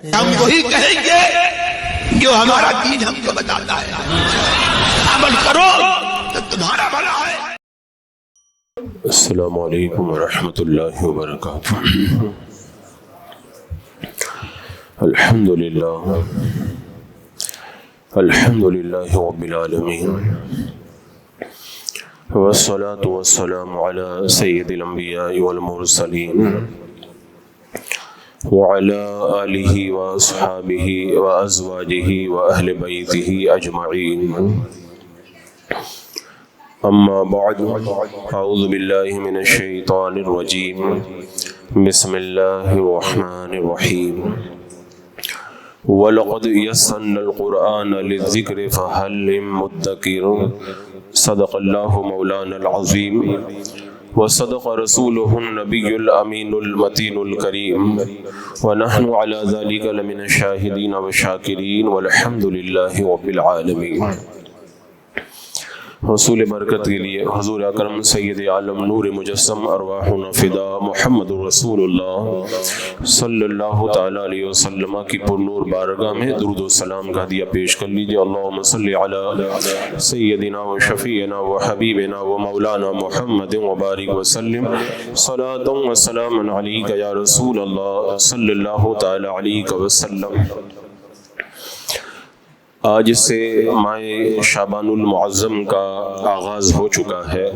ہم وہی کہیں گے جو ہمارا دین ہم کو بتاتا ہے، عمل کرو تو تمہارا بھلا ہے۔ السلام علیکم ورحمۃ اللہ وبرکاتہ۔ الحمد للہ رب العالمین، والصلاة والسلام علی سید الانبیاء والمرسلین وعلى آلہ واصحابہ وازواجہ واہل بیتہ اجمعین، اما بعد، اعوذ باللہ من الشیطان الرجیم، بسم اللہ الرحمن الرحیم، وَلَقَدْ يَسَّرْنَا الْقُرْآنَ لِلذِّكْرِ فَهَلْ مِن مُّدَّكِرٍ۔ صدق اللہ مولانا العظیم، وصدق رسولہ النبی الامین المتین الکریم، ونحن علی ذلک لمن الشاہدین والشاکرین، والحمد للہ رب العالمین۔ حصول برکت کے لیے حضور اکرم سید عالم نور مجسم ارواحنا فدا محمد رسول اللہ صلی اللہ تعالی علیہ وسلم کی پر نور بارگاہ میں درود و سلام کا ہدیہ پیش کر لیجیے۔ اللہم صلی علی سیدنا و شفیعنا و حبیبنا و مولانا محمد وبارک وسلم، صلاۃ و سلام علیک یا رسول اللہ صلی اللہ تعالی علیہ وسلم۔ آج سے ماہ شعبان المعظم کا آغاز ہو چکا ہے،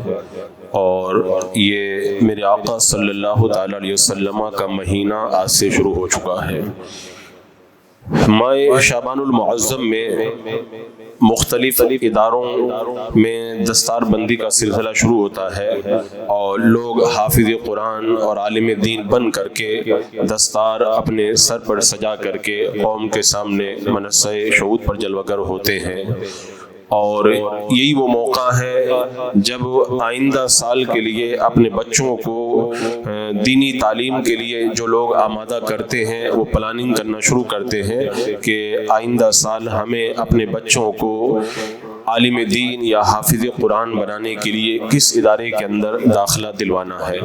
اور یہ میرے آقا صلی اللہ تعالی علیہ وسلم کا مہینہ آج سے شروع ہو چکا ہے۔ ماہ شعبان المعظم میں مختلف اداروں میں دستار بندی کا سلسلہ شروع ہوتا ہے، اور لوگ حافظ قرآن اور عالم دین بن کر کے دستار اپنے سر پر سجا کر کے قوم کے سامنے منصہ شہود پر جلوہ گر ہوتے ہیں، اور یہی وہ موقع ہے جب آئندہ سال کے لیے اپنے بچوں کو دینی تعلیم کے لیے جو لوگ آمادہ کرتے ہیں وہ پلاننگ کرنا شروع کرتے ہیں کہ آئندہ سال ہمیں اپنے بچوں کو عالم دین یا حافظ قرآن بنانے کے لیے کس ادارے کے اندر داخلہ دلوانا ہے۔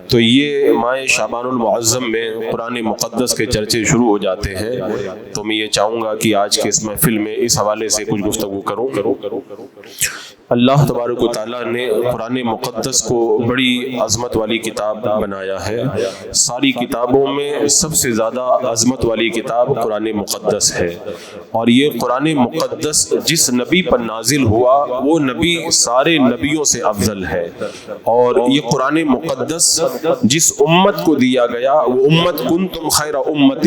تو یہ ماہ شعبان المعظم میں قرآن مقدس کے چرچے شروع ہو جاتے ہیں، تو میں یہ چاہوں گا کہ آج کے اس محفل میں اس حوالے سے کچھ گفتگو کروں۔ اللہ تبارک و تعالیٰ نے قرآن مقدس کو بڑی عظمت والی کتاب بنایا ہے۔ ساری کتابوں میں سب سے زیادہ عظمت والی کتاب قرآن مقدس ہے، اور یہ قرآن مقدس جس نبی پر نازل ہوا وہ نبی سارے نبیوں سے افضل ہے، اور یہ قرآن مقدس جس امت کو دیا گیا وہ امت کنتم خیر امت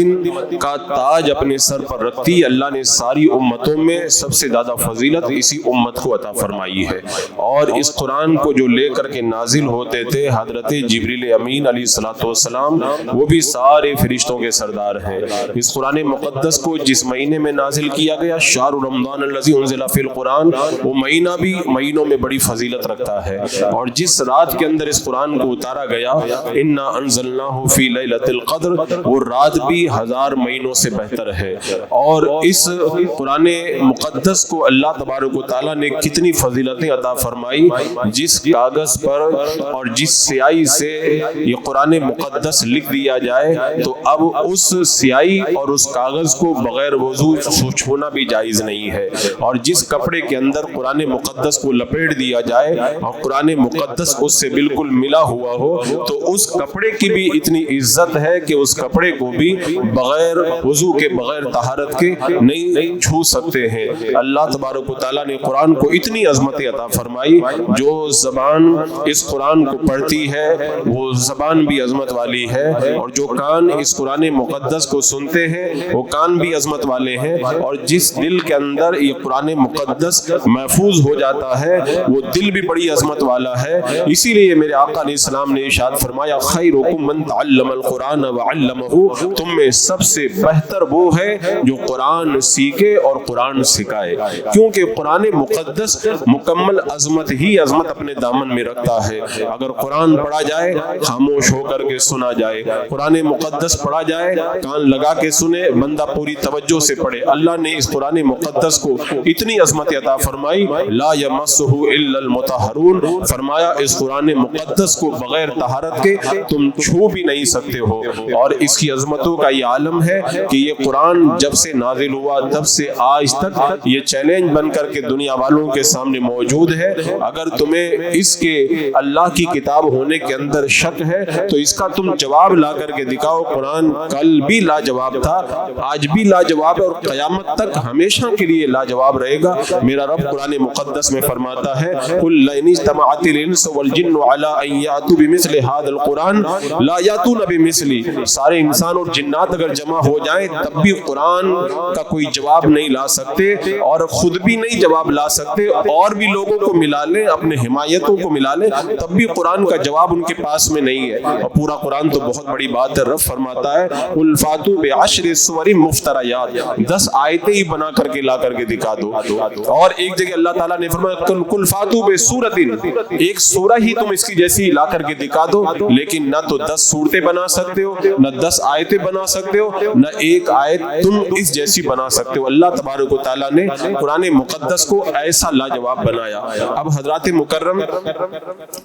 کا تاج اپنے سر پر رکھتی۔ اللہ نے ساری امتوں میں سب سے زیادہ فضیلت اسی امت کو عطا فرمائی ہے، اور اس قرآن کو جو لے کر کے نازل ہوتے تھے حضرت جبریل امین علیہ الصلوۃ والسلام، وہ بھی سارے فرشتوں کے سردار ہیں۔ اس قرآن مقدس کو جس مہینے میں نازل کیا گیا، شہر رمضان الذی انزل فی القرآن، وہ مہینہ بھی مہینوں میں بڑی فضیلت رکھتا ہے، اور جس رات کے اندر اس قرآن کو اتارا گیا، انا انزلناہ فی لیلۃ القدر، وہ رات بھی 1000 مہینوں سے بہتر ہے۔ اور اس قرآن مقدس کو اللہ تبارک و تعالیٰ نے کتنی فضیلتیں عطا فرمائی، جس کاغذ پر اور جس سیاہی سے یہ قرآن مقدس لکھ دیا جائے تو اب اس سیاہی اور اس کاغذ کو بغیر وضو چھونا بھی جائز نہیں ہے، اور جس کپڑے کے اندر قرآن مقدس کو لپیٹ دیا جائے اور قرآن مقدس اس سے بالکل ملا ہوا ہو تو اس کپڑے کی بھی اتنی عزت ہے کہ اس کپڑے کو بھی بغیر وضو کے بغیر طہارت کے نہیں چھو سکتے ہیں۔ اللہ تبارک و تعالیٰ نے قرآن کو اتنی عظمت عطا فرمائی، جو زبان اس قرآن کو پڑھتی ہے وہ زبان بھی عظمت والی ہے، اور جو کان اس قرآن مقدس کو سنتے ہیں وہ کان بھی عظمت والے ہیں، اور جس دل کے اندر یہ قرآن مقدس محفوظ ہو جاتا ہے وہ دل بھی بڑی عظمت والا ہے۔ اسی لیے میرے آقا علیہ السلام نے ارشاد فرمایا، خیرکم من تعلم القرآن وعلمہ، تم میں سب سے بہتر وہ ہے جو قرآن سیکھے اور قرآن سکھائے، کیونکہ قرآن مقدس مکمل عظمت ہی عظمت اپنے دامن میں رکھتا ہے۔ اگر قرآن پڑھا جائے خاموش ہو کر کے سنا جائے، قرآن مقدس پڑھا جائے کان لگا کے سنے، بندہ پوری توجہ سے پڑھے۔ اللہ نے اس قرآن مقدس کو اتنی عظمت عطا فرمائی، لا یمسہ الا المطہرون، فرمایا اس قرآن مقدس کو بغیر طہارت کے تم چھو بھی نہیں سکتے ہو۔ اور اس کی عظمتوں کا یہ عالم ہے کہ یہ قرآن جب سے نازل ہوا تب سے آج تک یہ چیلنج بن کر کے دنیا والوں کے سامنے موجود ہے۔ اگر تمہیں اس کے اللہ کی کتاب ہونے کے اندر شک ہے تو اس کا تم جواب لا کر کے دکھاؤ۔ قرآن کل بھی لاجواب تھا، آج بھی لاجواب ہے، اور قیامت تک ہمیشہ کے لیے لاجواب رہے گا۔ میرا رب قرآن مقدس میں فرماتا ہے قل لئن اجتمعت الانس والجن على ان یاتوا بمثل هذا القرآن لا یاتون بمثلی، سارے انسان اور جنات اگر جمع ہو جائیں تب بھی قرآن کا کوئی جواب نہیں لا سکتے، اور خود بھی نہیں جواب لا سکتے، اور بھی لوگوں کو ملا لیں، اپنے حمایتوں کو ملا لیں، تب بھی قرآن کا جواب ان کے پاس میں نہیں ہے۔ اور پورا قرآن تو بہت بڑی بات ہے۔ رب فرماتا ہے قل فاتوا بعشر سور مفتریات، 10 آیتیں ہی بنا کر کے لا کر کے دکھا دو۔ اور ایک جگہ اللہ تعالیٰ نے فرمایا قل فاتوا بسورۃ، ایک سورہ ہی تم اس کی جیسی لا کر کے دکھا دو، لیکن نہ تو 10 سورتیں بنا سکتے ہو، نہ 10 آیتیں بنا سکتے ہو، نہ ایک آیت تم اس جیسی بنا سکتے ہو۔ اللہ تبارک و تعالیٰ نے قرآن مقدس کو ایسا لاجواب بنایا۔ اب حضرات مکرم،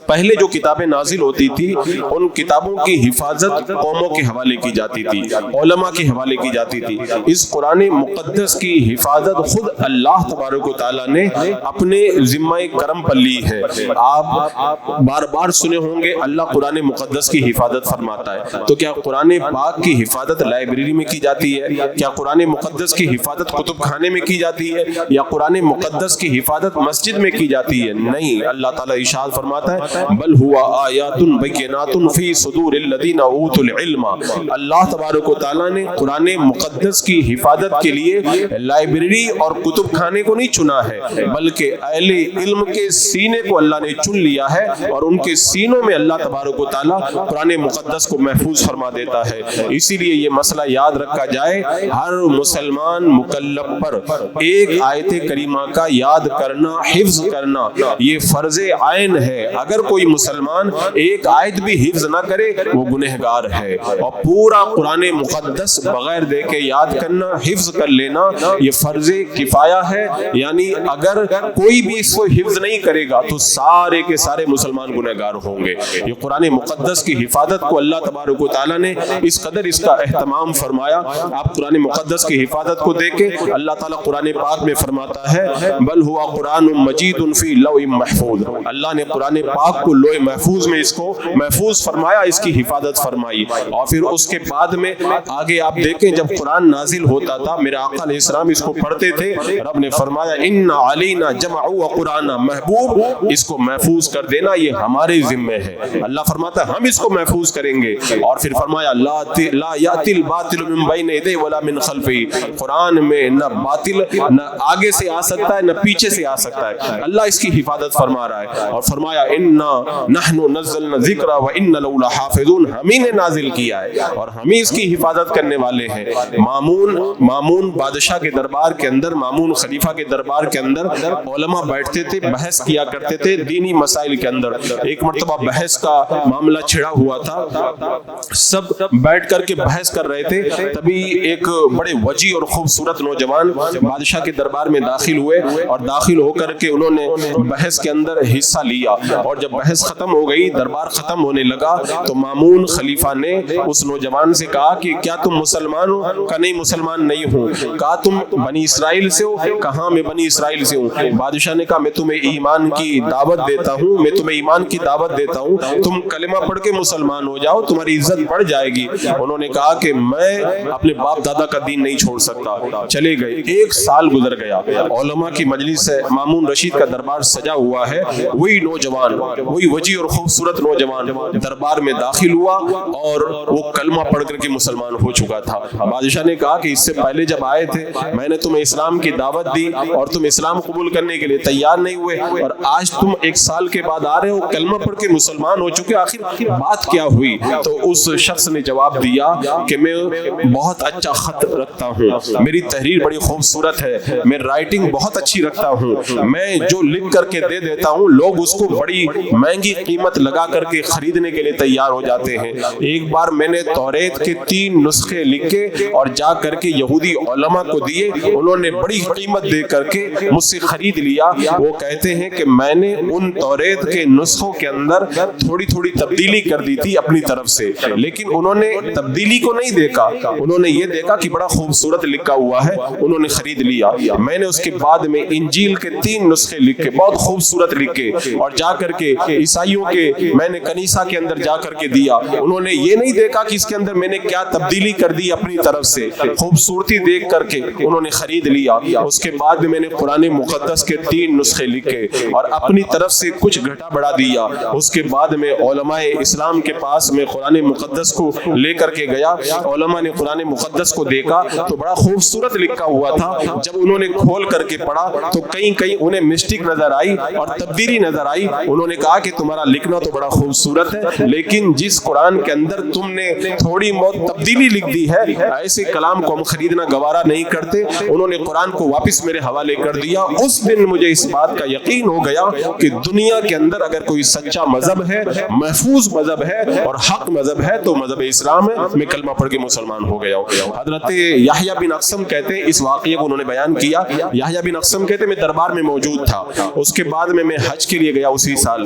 پہلے جو کتابیں نازل ہوتی تھی ان کتابوں کی حفاظت قوموں کے حوالے کی جاتی تھی، علماء کے حوالے کی جاتی تھی۔ اس قرآن مقدس کی حفاظت خود اللہ تبارک و تعالیٰ نے اپنے ذمہ کرم پر لی ہے۔ آپ بار بار سنے ہوں گے اللہ قرآن مقدس کی حفاظت فرماتا ہے، تو کیا قرآن پاک کی حفاظت لائبریری میں کی جاتی ہے؟ کیا قرآن مقدس کی حفاظت کتب خانے میں کی جاتی ہے؟ یا قرآن مقدس کی حفاظت مسجد میں کی جاتی ہے؟ نہیں، اللہ تعالیٰ ارشاد فرماتا ہے بل ہوا آیات بینات فی صدور الذین اوتوا العلم، اللہ تبارک و تعالیٰ نے قرآن مقدس کی حفاظت کے لیے لائبریری اور کتب خانے کو نہیں چنا ہے، بلکہ اہل علم کے سینے کو اللہ نے چن لیا ہے، اور ان کے سینوں میں اللہ تبارک و تعالیٰ قرآن مقدس کو محفوظ فرما دیتا ہے۔ اسی لیے یہ مسئلہ یاد رکھا جائے، ہر مسلمان مکلف پر ایک آیت کریمہ کا یاد کرنا، حفظ کرنا یہ فرض عین ہے۔ اگر کوئی مسلمان ایک آیت بھی حفظ نہ کرے وہ گنہگار ہے، اور پورا قرآن مقدس بغیر دیکھے یاد کرنا، حفظ کر لینا یہ فرض کفایہ ہے۔ یعنی اگر کوئی بھی اس کو حفظ نہیں کرے گا تو سارے کے سارے مسلمان گنہگار ہوں گے۔ یہ قرآن مقدس کی حفاظت کو اللہ تبارک و تعالیٰ نے اس قدر اس کا اہتمام فرمایا۔ آپ قرآن مقدس کی حفاظت کو دیکھیں، اللہ تعالیٰ قرآن پاک میں فرماتا ہے بل ہوا قرآن مجید فی لوح محفوظ، اللہ نے قرآن پاک کو لوح محفوظ میں اس کو محفوظ فرمایا، اس کی حفاظت فرمائی۔ اور پھر اس کے بعد میں آگے آپ دیکھیں جب قرآن نازل ہوتا تھا میرے آقا علیہ السلام اس کو پڑھتے تھے، رب نے فرمایا ان علینا جمعہ وقرآن، محبوب اس کو محفوظ کر دینا یہ ہمارے ذمہ ہے۔ اللہ فرماتا ہے ہم اس کو محفوظ کریں گے۔ اور پھر فرمایا لا یاتی الباطل من بین یدیہ ولا من خلفہ، قرآن میں نہ باطل نہ آگے سے آ سکتا ہے نہ پیچھے سے آ سکتا ہے، اللہ اس کی حفاظت فرما رہا ہے۔ اور فرمایا انا نحن نزلنا الذکر وان لہ لحافظون، ہم ہی نے نازل کیا ہے اور ہم ہی اس کی حفاظت کرنے والے ہیں۔ مامون بادشاہ کے دربار کے اندر، مامون خلیفہ کے دربار کے اندر علماء بیٹھتے تھے، بحث کیا کرتے تھے دینی مسائل کے اندر۔ ایک مرتبہ بحث کا معاملہ چھڑا ہوا تھا، سب بیٹھ کر کے بحث کر رہے تھے، تبھی ایک بڑے وجیح اور خوبصورت نوجوان بادشاہ کے دربار میں داخل ہوئے، اور داخل ہو کر کے انہوں نے بحث کے اندر حصہ لیا۔ اور جب بحث ختم ہو گئی، دربار ختم ہونے لگا، تو مامون خلیفہ نے اس نوجوان سے کہا کہ کیا تم مسلمان ہو؟ کہا نہیں مسلمان نہیں ہوں۔ کہا تم بنی اسرائیل سے ہو؟ کہاں میں بنی اسرائیل سے ہوں۔ بادشاہ نے کہا میں تمہیں ایمان کی دعوت دیتا ہوں، میں تمہیں ایمان کی دعوت دیتا ہوں، تم کلمہ پڑھ کے مسلمان ہو جاؤ، تمہاری عزت بڑھ جائے گی۔ انہوں نے کہا کہ میں اپنے باپ دادا کا دین نہیں چھوڑ سکتا۔ چلے گئے، 1 سال گزر گیا، علماء کی مجلس ہے، مامون رشید کا دربار سجا ہوا ہے، وہی نوجوان، وہی وجیح اور خوبصورت نوجوان دربار میں داخل ہوا اور وہ کلمہ پڑھ کر کے مسلمان ہو چکا تھا۔ بادشاہ نے کہا کہ اس سے پہلے جب آئے تھے میں نے تمہیں اسلام کی دعوت دی اور تم اسلام قبول کرنے کے لیے تیار نہیں ہوئے، اور آج تم 1 سال کے بعد آ رہے ہو، کلمہ پڑھ کے مسلمان ہو چکے، آخر بات کیا ہوئی؟ تو اس شخص نے جواب دیا کہ میں بہت اچھا خط رکھتا ہوں، میری تحریر بڑی خوبصورت ہے، میں رائٹنگ بہت اچھی رکھتا ہوں، میں جو لکھ کر کے دے دیتا ہوں لوگ اس کو بڑی مہنگی قیمت لگا کر کے خریدنے کے لیے تیار ہو جاتے ہیں. ایک بار میں نے توریت کے 3 نسخے لکھے اور جا کر کے یہودی علماء کو دیے, انہوں نے بڑی قیمت دے کر کے مجھ سے خرید لیا. وہ کہتے ہیں کہ میں نے ان توریت کے نسخوں کے اندر تھوڑی تھوڑی تبدیلی کر دی تھی اپنی طرف سے, لیکن انہوں نے تبدیلی کو نہیں دیکھا, انہوں نے یہ دیکھا کہ بڑا خوبصورت لکھا ہوا ہے, انہوں نے خرید لیا. میں نے اس کے بعد میں انجیل کے 3 نسخے لکھے, بہت خوبصورت لکھے, اور جا کر کے عیسائیوں کے میں نے کنیسہ کے اندر جا کر کے دیا. انہوں نے یہ نہیں دیکھا کہ اس کے اندر میں نے کیا تبدیلی کر دی اپنی طرف سے, خوبصورتی دیکھ کر کے انہوں نے خرید لیا. اس کے بعد میں نے قرآن مقدس کے 3 نسخے لکھے اور اپنی طرف سے کچھ گھٹا بڑھا دیا. اس کے بعد میں علماء اسلام کے پاس میں قرآن مقدس کو لے کر کے گیا. علماء نے قرآن مقدس کو دیکھا تو بڑا خوبصورت لکھا ہوا تھا. جب انہوں نے کھول کر کے پڑھا تو کہیں کہیں انہیں مسٹیک نظر آئی اور تبدیلی نظر آئی. انہوں نے کہا کہ تمہارا لکھنا تو بڑا خوبصورت ہے, لیکن جس قرآن کے اندر تم نے تھوڑی بہت تبدیلی لکھ دی ہے, ایسے کلام کو ہم خریدنا گوارا نہیں کرتے. انہوں نے قرآن کو واپس میرے حوالے کر دیا. اس دن مجھے اس بات کا یقین ہو گیا کہ دنیا کے اندر اگر کوئی سچا مذہب ہے, محفوظ مذہب ہے اور حق مذہب ہے تو مذہب اسلام ہے. میں کلمہ پڑھ کے مسلمان ہو گیا ہوں. حضرت یحییٰ بن اقسم کہتے ہیں, اس واقعے کو انہوں نے بیان کیا. یحییٰ بن اقسم کہتے ہیں میں دربار میں موجود تھا. اس کے بعد میں حج کے لیے گیا اسی سال.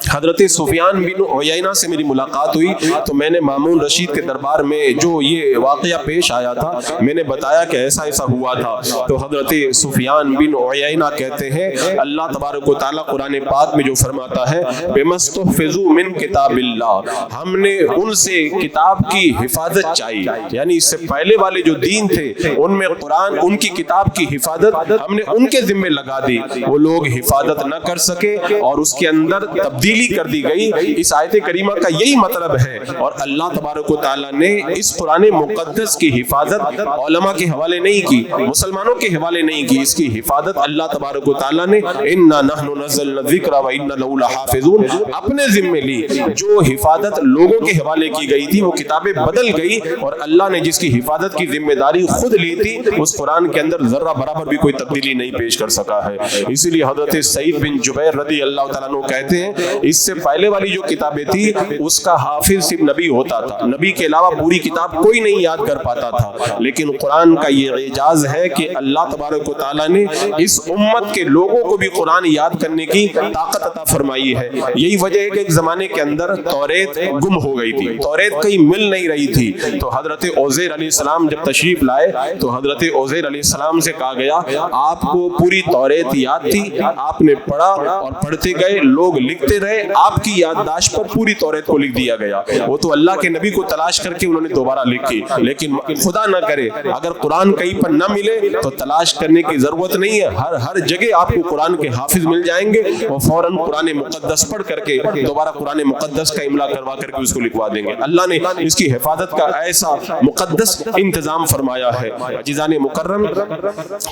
حضرت سفیان بن عیینہ سے میری ملاقات ہوئی تو میں نے مامون رشید کے دربار میں جو یہ واقعہ پیش آیا تھا میں نے بتایا کہ ایسا ایسا ہوا تھا. تو حضرت سفیان بن عیینہ کہتے ہیں اللہ تبارک و تعالیٰ قرآن پاک میں جو فرماتا ہے بِمَسْتُحْفِظُوا مِن کتاب اللہ, ہم نے ان سے کتاب کی حفاظت چاہی. یعنی اس سے پہلے والے جو دین تھے ان میں قرآن, ان کی کتاب کی حفاظت ہم نے ان کے ذمہ لگا دی. وہ لوگ حفاظت نہ کر سکے اور اس کے اندر تبدیلی کر دی گئی. اس آیت کریمہ کا یہی مطلب ہے. اور اللہ تبارک و تعالیٰ نے اس قرآن مقدس کی حفاظت علماء کے حوالے نہیں کی, مسلمانوں کے حوالے نہیں کی. اس کی حفاظت اللہ تبارک و تعالیٰ نے اِنَّا نَحْنُ نَزَّلْنَا الذِّكْرَ وَإِنَّا لَهُ لَحَافِظُونَ اپنے ذمہ لی. جو حفاظت لوگوں کے حوالے کی گئی تھی وہ کتابیں بدل گئی, اور اللہ نے جس کی حفاظت کی ذمہ داری خود لی تھی اس قرآن کے اندر ذرہ برابر بھی کوئی تبدیلی نہیں پیش کر سکا ہے. اسی لیے حضرت سعید بن جبیر رضی اللہ تعالیٰ عنہ کہتے ہیں اس سے پہلے والی جو کتابیں تھی اس کا حافظ صرف نبی ہوتا تھا, نبی کے علاوہ پوری کتاب کوئی نہیں یاد کر پاتا تھا. لیکن قرآن کا یہ اعجاز ہے کہ اللہ تبارک و تعالیٰ نے اس امت کے لوگوں کو بھی قرآن یاد کرنے کی طاقت عطا فرمائی ہے. یہی وجہ ہے کہ ایک زمانے کے اندر توریت گم ہو گئی تھی, توریت کہیں مل نہیں رہی تھی. تو حضرت عزیر علیہ السلام جب تشریف لائے تو حضرت عزیر علیہ السلام سے کہا گیا آپ کو پوری توریت یاد تھی, آپ نے پڑھا اور پڑھتے گئے, لوگ لکھتے رہے, آپ کی یادداشت پر پوری توریت کو لکھ دیا گیا. وہ تو اللہ کے نبی کو تلاش کر کے انہوں نے دوبارہ لکھی, لیکن خدا نہ کرے اگر قرآن کہیں پر نہ ملے تو تلاش کرنے کی ضرورت نہیں ہے. ہر جگہ آپ کو قرآن کے حافظ مل جائیں گے, وہ فوراً قرآن مقدس پڑھ کر کے دوبارہ قرآن مقدس کا املا کروا کر کے اس کو لکھوا دیں گے. اللہ نے اس کی حفاظت کا ایسا مقدس انتظام فرمایا ہے. عزیزان مکرم,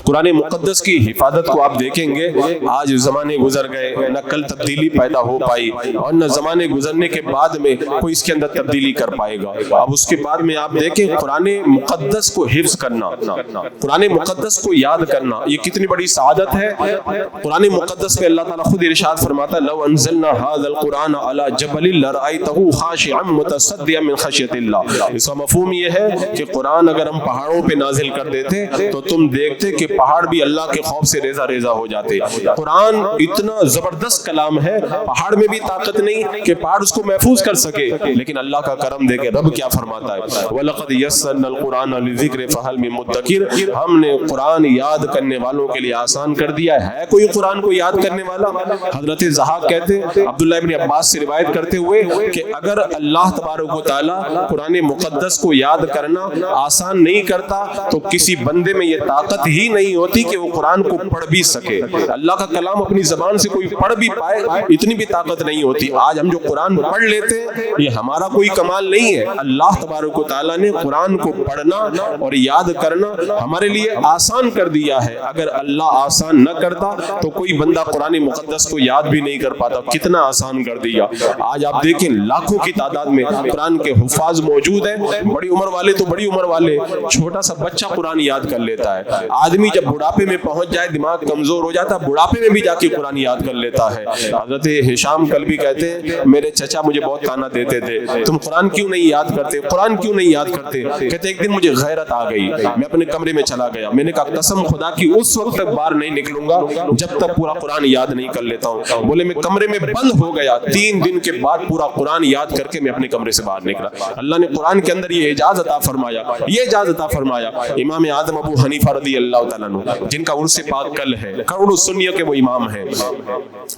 قرآن مقدس کی حفاظت کو آپ دیکھیں گے, آج زمانے گزر گئے, نہ کل تبدیلی پیدا ہو پائی اور نہ زمانے گزرنے کے بعد میں کوئی اس کے اندر تبدیلی کر پائے گا. اب اس کے بعد میں آپ دیکھیں قرآن مقدس کو حفظ کرنا, قرآن مقدس کو یاد کرنا, یہ کتنی بڑی سعادت ہے. قرآن مقدس میں اللہ تعالیٰ خود ارشاد فرماتا ہے لو انزلنا هذا القرآن على جبل لرأيته خاشعا متصدعا من خشیۃ اللہ. اس کا مفہوم یہ ہے کہ قرآن اگر ہم پہاڑوں پہ نازل کر دیتے تو تم دیکھتے کہ پہاڑ بھی اللہ کے خوف سے ریزہ ریزہ ہو جاتے. قرآن اتنا زبردست کلام ہے, پہاڑ میں بھی طاقت نہیں کہ پہاڑ اس کو محفوظ کر سکے, لیکن اللہ کا کرم دیکھے رب کیا فرماتا ہے وَلَقَدْ يَسَّرْنَا الْقُرْآنَ لِلذِّكْرِ فَهَلْ مِن مُدَّكِرٍ, ہم نے قرآن یاد کرنے والوں کے لیے آسان کر دیا ہے. کوئی قرآن کو یاد کرنے والا؟ حضرت ضحاک کہتے ہیں عبداللہ ابن عباس سے روایت کرتے ہوئے کہ اگر اللہ تبارک و تعالیٰ قرآن مقدس کو یاد کرنا آسان نہیں کرتا تو کسی بندے میں یہ طاقت ہی نہیں ہوتی کہ وہ قرآن کو پڑھ بھی سکے. اللہ کا کلام اپنی زبان سے کوئی پڑھ بھی پائے, اتنی بھی طاقت نہیں ہوتی. آج ہم جو قرآن پڑھ لیتے ہیں یہ ہمارا کوئی کمال نہیں ہے. اللہ تبارک و تعالیٰ نے قرآن کو پڑھنا اور یاد کرنا ہمارے لیے آسان کر دیا ہے. اگر اللہ آسان نہ کرتا تو کوئی بندہ قرآن مقدس کو یاد بھی نہیں کر پاتا. کتنا آسان کر دیا. آج آپ دیکھیں لاکھوں کی تعداد میں قرآن کے حفاظ موجود ہیں, بڑی عمر والے تو بڑی عمر والے, چھوٹا سا بچہ قرآن یاد کر لیتا ہے. آدمی جب بڑھاپے میں پہنچ جائے, دماغ کمزور ہو جاتا بڑھاپے میں بھی جا کے قرآن یاد کر لیتا ہے. حضرت ہشام کلبی کہتے ہیں میرے چچا مجھے بہت تانا دیتے تھے تم قرآن کیوں نہیں یاد کرتے, قرآن کیوں نہیں یاد کرتے. کہتے ایک دن مجھے غیرت آ گئی, میں اپنے کمرے میں چلا گیا, میں نے کہا قسم خدا کی اس وقت تک باہر نہیں نکلوں گا جب تک پورا قرآن یاد نہیں کر لیتا ہوں. بولے میں کمرے میں بند ہو گیا, 3 دن کے بعد پورا قرآن یاد کر کے میں اپنے کمرے سے باہر نکلا. اللہ نے قرآن کے اندر یہ اعجاز عطا فرمایا, یہ اعجاز عطا فرمایا. امام اعظم ابو حنیفہ رضی اللہ تعالیٰ عنہ جن کا عرص پاک کل ہے, کروڑوں سنیوں کے وہ امام ہیں,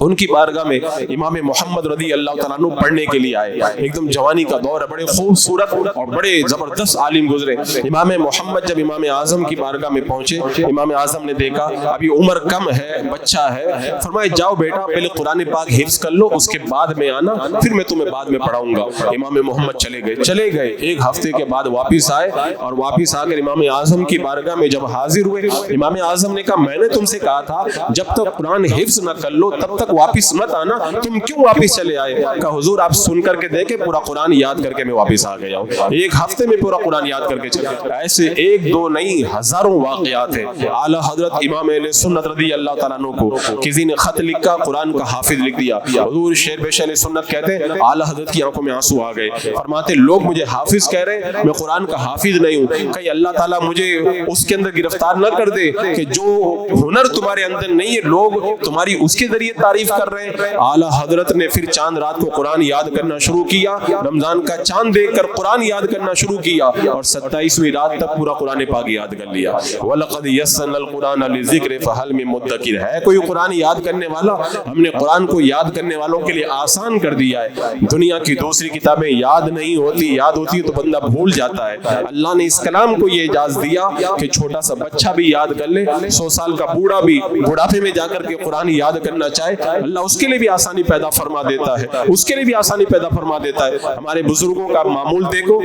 ان کی بارگاہ میں امام محمد رضی اللہ تعالیٰ عنہ پڑھنے کے لیے آئے. ایک دم جوانی کا دور ہے, بڑے خوبصورت اور بڑے زبردست عالم گزرے. امام محمد جب امام اعظم کی بارگاہ میں پہنچے, امام اعظم نے دیکھا ابھی عمر کم ہے, بچہ ہے, فرمائے جاؤ بیٹا پہلے قرآن پاک حفظ کر لو, اس کے بعد میں آنا, پھر میں تمہیں بعد میں پڑھاؤں گا. امام محمد چلے گئے. ایک ہفتے کے بعد واپس آئے اور واپس آ کر امام اعظم کی بارگاہ میں جب حاضر ہوئے, امام اعظم نے کہا میں نے تم سے کہا تھا جب تک قرآن حفظ نہ کر لو تب تک واپس مت آنا, تم کیوں واپس چلے آئے؟ کہا حضور آپ سن کر کے دیکھیں پورا قرآن یاد کر کے میں واپس آ گیا ہوں, ایک ہفتے میں پورا قرآن یاد کر کے چلا. ایسے ایک دو نہیں ہزاروں واقعات ہیں. اعلی حضرت امام اہل سنت رضی اللہ تعالیٰ عنہ کو کسی نے خط لکھا, قرآن کا حافظ لکھ دیا. حضور شیر بے شیر سنت کہتے ہیں اعلی حضرت کی آنکھوں میں آنسو آ گئے, فرماتے لوگ مجھے حافظ کہہ رہے ہیں, میں قرآن کا حافظ نہیں ہوں. کہ اللہ تعالیٰ مجھے اس کے اندر گرفتار نہ کر دے کہ جو ہنر تمہارے اندر نہیں ہے لوگ تمہاری اس کے ذریعے تعریف کر رہے ہیں. اعلی حضرت نے پھر چاند رات کو قرآن یاد کرنا شروع کیا, رمضان کا چاند دیکھ کر قرآن یاد کرنا شروع کیا اور 27ویں رات تک پورا قرآن پاک یاد کر لیا. وَلَقَدْ يَسَّرْنَا الْقُرْآنَ لِلذِّكْرِ فَهَلْ مِن مُدَّكِرٍ, ہے کوئی قرآن یاد کرنے والا؟ ہم نے قرآن کو یاد کرنے والوں کے لیے آسان کر دیا ہے. دنیا کی دوسری کتابیں یاد نہیں ہوتی, یاد ہوتی ہے تو بندہ بھول جاتا ہے. اللہ نے اس کلام کو یہ اعجاز دیا کہ چھوٹا سا بچہ بھی یاد کر لے, 100 سال کا بوڑھا بھی بڑھاپے میں جا کر کے قرآن یاد کرنا چاہے اللہ اس کے لیے بھی آسانی پیدا فرما دیتا ہے, اس کے لیے بھی آسانی پیدا فرما دیتا ہے. ہمارے بزرگوں کا معمول دیکھو,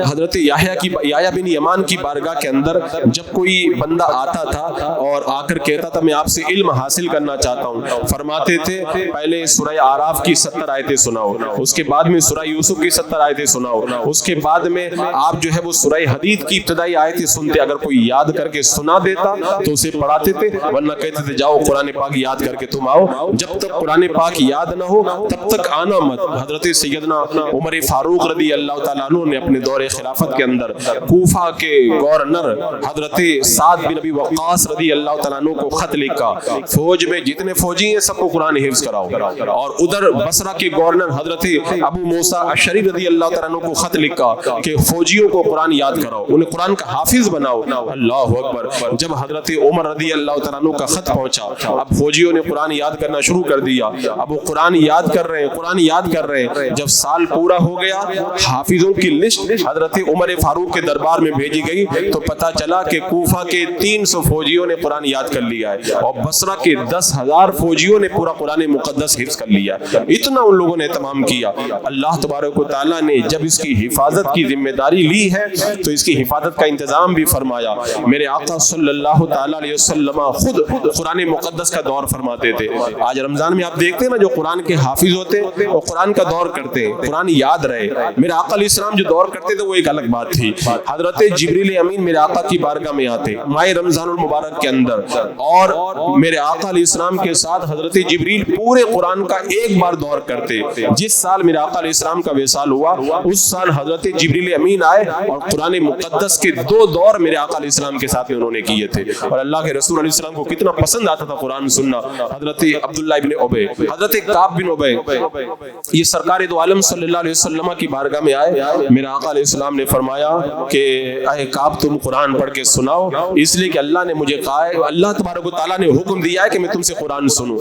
حضرت یحییٰ بن یمان کی بارگاہ کے اندر جب کوئی بندہ آتا تھا اور آ کر کہتا تھا میں آپ سے علم حاصل کرنا چاہتا ہوں, فرماتے تھے پہلے سورہ آراف کی 70 آیتیں سناؤ, اس کے بعد میں سورہ یوسف کی 70 آیتیں سناؤ, اس کے بعد میں آپ جو ہے وہ سورہ حدید کی ابتدائی آیتیں سنتے, اگر کوئی یاد کر کے سنا دیتا تو اسے پڑھاتے تھے, ورنہ کہتے تھے جاؤ قرآن پاک یاد کر کے تم آؤ, جب تک قرآن پاک یاد نہ ہو تب تک آنا مت. حضرت سیدنا عمر فاروق رضی اللہ تعالیٰ عنہ نے اپنے دور خلافت کے اندر کوفہ کے گورنر حضرت سعد بن ابی وقاص رضی اللہ تعالیٰ عنہ کو خط لکھا, فوج میں جتنے فوجی ہیں سب کو قرآن حفظ کراؤ. اور ادھر بصرہ کے گورنر حضرت ابو موسیٰ اشعری رضی اللہ تعالیٰ عنہ کو خط لکھا کہ فوجیوں کو قرآن یاد کراؤ, انہیں قرآن کا حافظ بناؤ. اللہ اکبر. جب حضرت عمر رضی اللہ تعالیٰ عنہ کا خط پہنچا, اب فوجیوں نے قرآن یاد کرنا شروع کر دیا, اب وہ قرآن یاد کر رہے ہیں, قرآن یاد کر رہے ہیں. جب سال پورا ہو گیا حافظوں کی لسٹ حضرت عمر فاروق کے دربار میں بھیجی گئی تو پتا چلا کہ کوفہ کے 300 فوجیوں نے قرآن یاد کر لیا ہے اور بصرہ کے 10,000 فوجیوں نے پورا قرآن مقدس حفظ کر لیا ہے. اتنا ان لوگوں نے اہتمام کیا. اللہ تبارک و تعالیٰ نے جب اس کی حفاظت کی ذمہ داری لی ہے تو اس کی حفاظت کا انتظام بھی فرمایا. میرے آقا صلی اللہ تعالیٰ علیہ وسلم خود قرآن مقدس کا دور فرماتے تھے. آج رمضان میں آپ دیکھتے ہیں نا جو قرآن کے حافظ ہوتے ہیں وہ قرآن کا دور کرتے ہیں, قرآن یاد رہے. میرے آقا علیہ السلام جو دور کرتے تھے وہ ایک الگ بات تھی. حضرت جبریل امین میرے آقا کی بارگاہ میں آتے ماہ رمضان المبارک کے اندر, اور میرے آقا علیہ السلام کے ساتھ حضرت جبریل پورے قرآن کا ایک بار دور کرتے. جس سال میرے آقا علیہ السلام کا وصال ہوا اس سال حضرت جبریل امین آئے اور قرآن مقدس کے 2 دور میرے آقا علیہ السلام کے ساتھ انہوں نے کیے تھے. اور اللہ کے رسول علیہ السلام کو کتنا پسند آتا تھا قرآن سننا. حضرت عبداللہ ابن ابی, حضرت کعب بن ابی, یہ سرکار دو عالم صلی اللہ علیہ وسلم کی بارگاہ میں آئے. میرے آقا علیہ السلام نے فرمایا کہ اے کعب تم قرآن پڑھ کے سناؤ, اس لیے کہ اللہ نے مجھے کہا ہے, اللہ تبارک و تعالیٰ نے حکم دیا ہے کہ میں تم سے قرآن سنوں.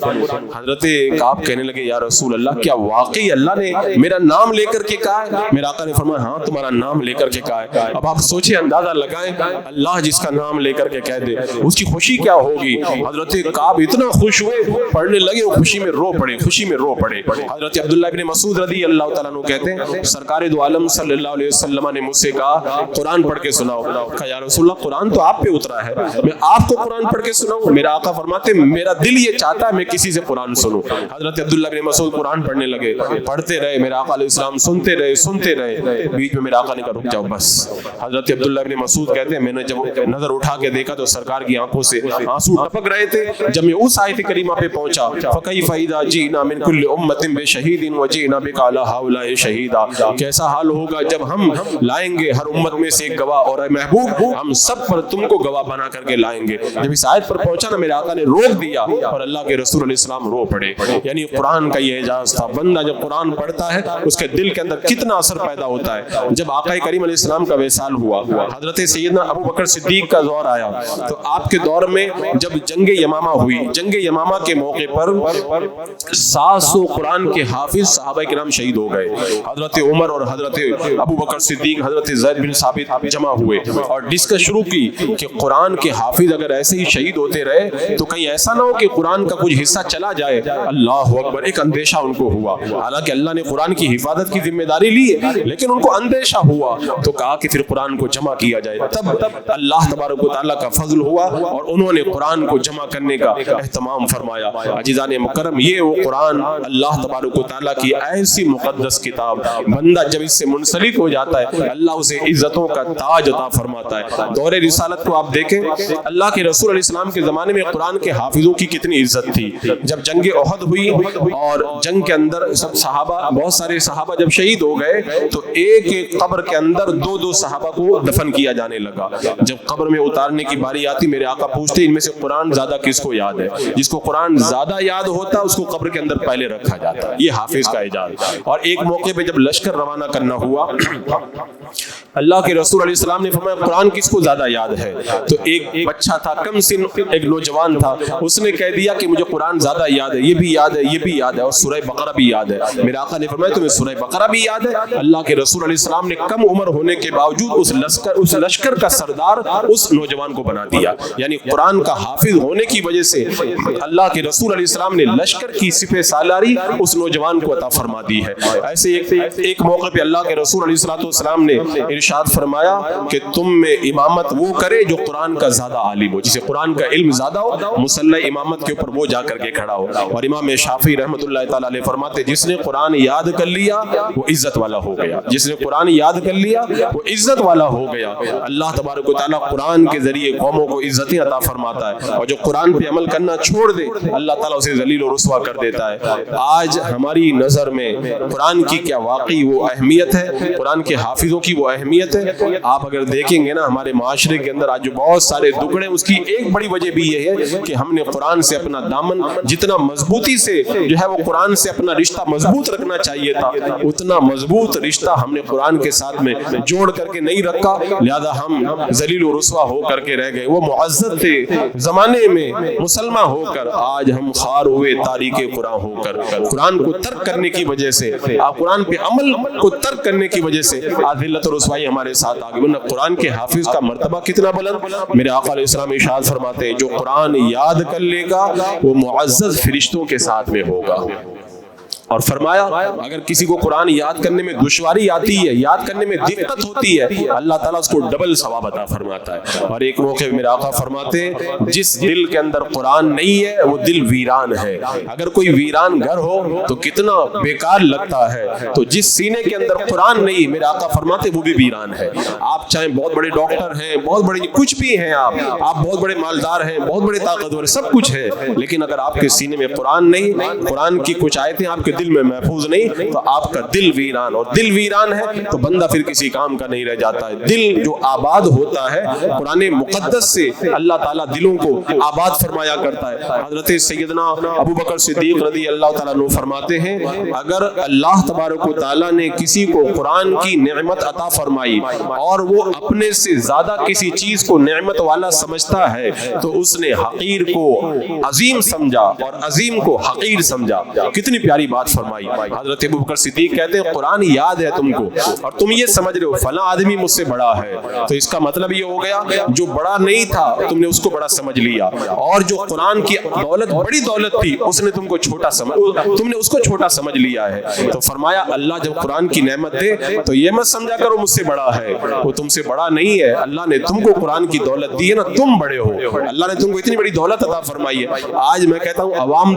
حضرت کعب کہنے لگے یا رسول اللہ کیا واقعی اللہ نے میرا نام لے کر کے کہا ہے؟ میرے آقا نے فرمایا ہاں تمہارا نام لے کر کے کہا ہے. اب آپ سوچیں, اندازہ لگائیں, اللہ جس کا نام لے کر کے کہہ دے اس کی خوشی کیا ہوگی. حضرت کعب اتنا خوش ہوئے, پڑھنے لگے, وہ خوشی میں رو پڑے, خوشی میں رو پڑے. حضرت عبداللہ ابن مسعود رضی اللہ تعالیٰ عنہ کہتے ہیں سرکار دو عالم صلی اللہ علیہ وسلم نے مجھ سے کہا قرآن پڑھ کے سناؤ. کہا یا رسول اللہ قرآن تو آپ پہ اترا ہے, میں آپ کو قرآن پڑھ کے سناؤں؟ میرا آقا فرماتے میرا دل یہ چاہتا ہے میں کسی سے قرآن سنوں. حضرت عبداللہ ابن مسعود قرآن پڑھنے لگے, پڑھتے رہے, میرا آقا علیہ السلام سنتے رہے. بیچ میں میرا آقا نے کہا رک جاؤ بس. حضرت عبداللہ ابن مسعود کہتے ہیں میں نے جب نظر اٹھا کے دیکھا تو سرکار کی کی آنکھوں سے آنسو ٹپک رہے تھے جب میں اس آیت کریمہ پہ پہنچا فَكَيْفَ إِذَا جِئْنَا مِنْ كُلِّ أُمَّةٍ بِشَهِيدٍ وَجِئْنَا بِكَ عَلَىٰ هَؤُلَاءِ شَهِيدًا، کیسا حال ہوگا جب ہم لائیں گے ہر امت میں سے ایک گواہ، اور اے محبوب ہم سب پر تم کو گواہ بنا کر کے لائیں گے۔ جب اس آیت پر پہنچا نا میرے آقا نے روک دیا اور اللہ کے رسول علیہ السلام رو پڑے۔ یعنی قرآن کا یہ اعجاز تھا، بندہ جب قرآن پڑھتا ہے اس کے دل کے اندر کتنا اثر پیدا ہوتا ہے۔ جب آقا کریم علیہ السلام کا وصال ہوا، حضرت سیدنا ابو بکر صدیق کا دور آیا، تو آپ کے دور میں جب جنگ یمامہ ہوئی، جنگ یمامہ کے موقع پر 700 قرآن کے حافظ صحابہ کرام شہید ہو گئے۔ حضرت عمر اور حضرت ابو بکر صدیق، حضرت زید بن ثابت جمع ہوئے اور ڈسکس شروع کی کہ قرآن کے حافظ اگر ایسے ہی شہید ہوتے رہے تو کہیں ایسا نہ ہو کہ قرآن کا کچھ حصہ چلا جائے۔ اللہ اکبر، ایک اندیشہ ان کو ہوا، حالانکہ اللہ نے قرآن کی حفاظت کی ذمہ داری لی ہے لیکن ان کو اندیشہ ہوا، تو کہا کہ پھر قرآن کو جمع کیا جائے۔ تب اللہ تبارک و تعالیٰ کا فضل ہوا اور انہوں نے قرآن کو جمع کرنے کا اہتمام فرمایا۔ عزیزان مکرم، یہ وہ قرآن اللہ تبارک و تعالیٰ کی ایسی مقدس کتاب، بندہ جب اس سے منسلک ہو جاتا ہے اللہ اسے عزتوں کا تاج عطا فرماتا ہے۔ دور رسالت کو آپ دیکھیں، اللہ کے رسول علیہ السلام کے زمانے میں قرآن کے حافظوں کی کتنی عزت تھی۔ جب جنگ احد ہوئی اور جنگ کے اندر سب صحابہ، بہت سارے صحابہ جب شہید ہو گئے تو ایک ایک قبر کے اندر دو دو صحابہ کو دفن کیا جانے لگا۔ جب قبر میں اتارنے کی باری آتی میرے آقا پوچھتے ان میں سے قرآن زیادہ کس کو یاد ہے؟ جس کو قرآن زیادہ یاد ہوتا اس کو قبر کے اندر پہلے رکھا جاتا۔ یہ حافظ کا اعجاز۔ اور ایک موقع پہ جب لشکر روانہ کرنا ہوا، اللہ کے رسول علیہ السلام نے فرمایا قرآن کس کو زیادہ یاد ہے؟ تو ایک بچہ تھا کم سن، ایک نوجوان تھا، اس نے کہہ دیا کہ مجھے قرآن زیادہ یاد ہے، یہ بھی یاد ہے، یہ بھی یاد ہے، اور سورہ بقرہ بھی یاد ہے۔ میرے آقا نے فرمایا تمہیں سورہ بقرہ بھی یاد ہے؟ اللہ کے رسول علیہ السلام نے کم عمر ہونے کے باوجود اس لشکر کا سردار اس نوجوان کو بنا دیا۔ یعنی قرآن کا حافظ ہونے کی وجہ سے اللہ کے رسول علیہ السلام نے لشکر کی سپہ سالاری اس نوجوان کو عطا فرما دی ہے۔ ایسے ایک موقع پہ اللہ کے رسول علیہ السلام نے ارشاد فرمایا کہ تم میں امامت وہ کرے جو قرآن کا زیادہ عالم ہو، جسے قرآن کا علم زیادہ ہو، مصلی امامت کے اوپر وہ جا کر کے کھڑا ہو۔ اور امام شافعی رحمۃ اللہ تعالیٰ علیہ فرماتے جس نے قرآن یاد کر لیا وہ عزت والا ہو گیا، جس نے قرآن یاد کر لیا وہ عزت والا ہو گیا۔ اللہ تبارک و تعالیٰ قرآن کے ذریعے قوموں کو عزتیں عطا فرماتا ہے، اور جو قرآن پہ عمل کرنا چھوڑ دے اللہ تعالیٰ اسے ذلیل و رسوا کر دیتا ہے۔ آج ہماری نظر میں قرآن کی کیا واقعی وہ اہمیت ہے، قرآن کے حافظوں کی وہ اہمیت ہے۔ آپ اگر دیکھیں گے نا ہمارے معاشرے کے اندر آج جو بہت سارے دکڑے، اس کی ایک بڑی وجہ بھی یہ ہے کہ ہم نے قرآن سے اپنا دامن جتنا مضبوطی سے جو ہے وہ قرآن سے اپنا رشتہ مضبوط رکھنا چاہیے تھا، اتنا مضبوط رشتہ ہم نے قرآن کے ساتھ میں جوڑ کر کے نہیں رکھا، لہذا ہم ذلیل و رسوا ہو کر کے رہ گئے۔ وہ معزز تھے زمانے میں مسلمان ہو کر، آج ہم خار ہوئے تاریک قرآن ہو کر۔ قرآن کو ترک کرنے کی وجہ سے، آپ قرآن پہ عمل کو ترک کرنے کی وجہ سے آج ذلت و رسوائی ہمارے ساتھ آ گئی۔ ورنہ قرآن کے حافظ کا مرتبہ کتنا بلند۔ میرے آقا علیہ السلام ارشاد فرماتے ہیں جو قرآن یاد کر لے گا وہ معزز فرشتوں کے ساتھ میں ہوگا۔ اور فرمایا اگر کسی کو قرآن یاد کرنے میں دشواری آتی ہے، یاد کرنے میں دقت ہوتی ہے، اللہ تعالیٰ اس کو ڈبل ثواب عطا فرماتا ہے۔ اور ایک موقع میرے آقا فرماتے ہیں جس دل کے اندر قرآن نہیں ہے وہ دل ویران ہے۔ اگر کوئی ویران گھر ہو تو کتنا بیکار لگتا ہے، تو جس سینے کے اندر قرآن نہیں، میرے آقا فرماتے وہ بھی ویران ہے۔ آپ چاہے بہت بڑے ڈاکٹر ہیں، بہت بڑے کچھ بھی ہیں، آپ بہت بڑے مالدار ہیں، بہت بڑے طاقتور ہیں، سب کچھ ہے، لیکن اگر آپ کے سینے میں قرآن نہیں، قرآن کی کچھ آیتیں آپ کے دل میں محفوظ نہیں، تو آپ کا دل ویران، اور دل ویران ہے تو بندہ پھر کسی کام کا نہیں رہ جاتا ہے۔ دل جو آباد ہوتا ہے قرآن مقدس سے اللہ تعالیٰ دلوں کو آباد فرمایا کرتا ہے۔ حضرت سیدنا ابو بکر صدیق رضی اللہ تعالیٰ عنہ فرماتے ہیں اگر اللہ تبارک و تعالیٰ نے کسی کو قرآن کی نعمت عطا فرمائی اور وہ اپنے سے زیادہ کسی چیز کو نعمت والا سمجھتا ہے تو اس نے حقیر کو عظیم سمجھا اور عظیم کو حقیر سمجھا۔ کتنی پیاری بات فرمائی۔ حضرت ابو بکر صدیق کہتے ہیں قرآن یاد ہے تم کو اور تم یہ سمجھ رہے ہو فلاں آدمی مجھ سے بڑا ہے، تو اس کا مطلب یہ ہو گیا جو بڑا نہیں تھا تم نے اس کو بڑا سمجھ لیا، اور جو قرآن کی دولت بڑی دولت تھی اس نے تم کو چھوٹا تم نے اس کو چھوٹا سمجھ لیا ہے۔ تو فرمایا اللہ جب قرآن کی نعمت دے تو یہ مت سمجھا کرو مجھ سے بڑا ہے، وہ تم سے بڑا نہیں ہے، اللہ نے تم کو قرآن کی دولت دی ہے نا، تم بڑے ہو، اللہ نے تم کو اتنی بڑی دولت عطا فرمائی ہے۔ آج میں کہتا ہوں عوام